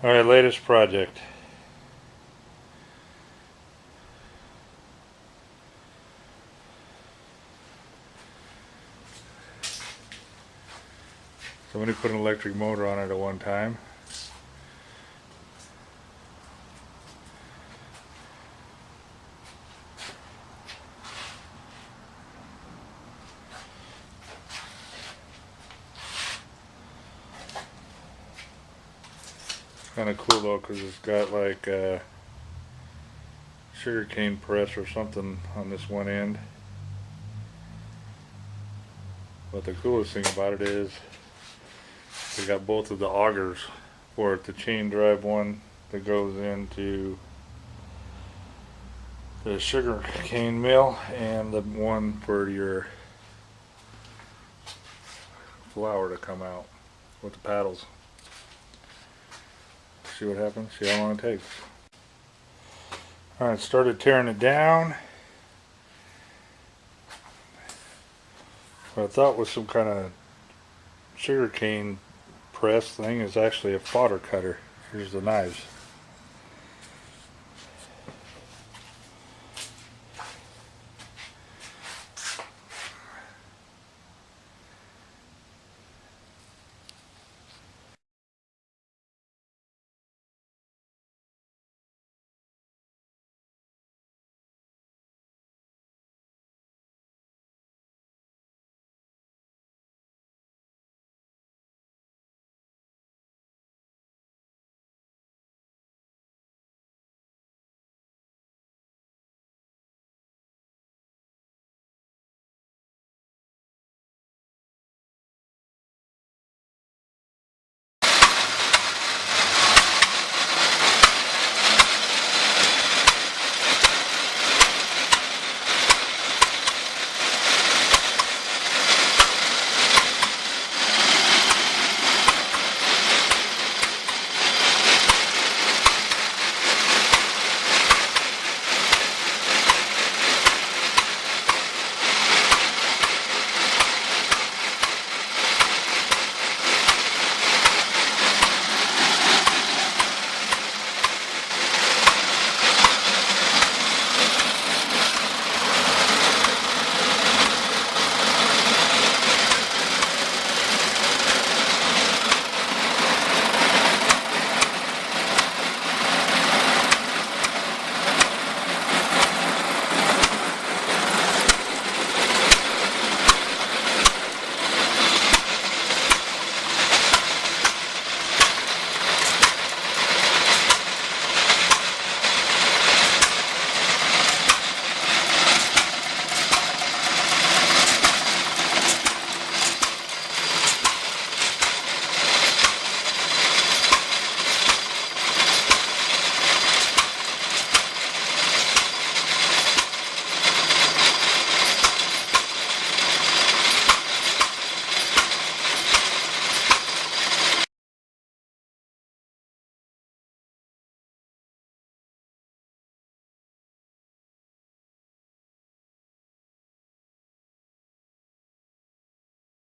Alright, latest project. Somebody put an electric motor on it at one time. Kind of cool though, because it's got like a sugarcane press or something on this one end. But the coolest thing about it is they got both of the augers for it, the chain drive one that goes into the sugarcane mill and the one for your flour to come out with the paddles. See what happens, see how long it takes. Alright, started tearing it down. What I thought was some kind of sugarcane press thing is actually a fodder cutter. Here's the knives.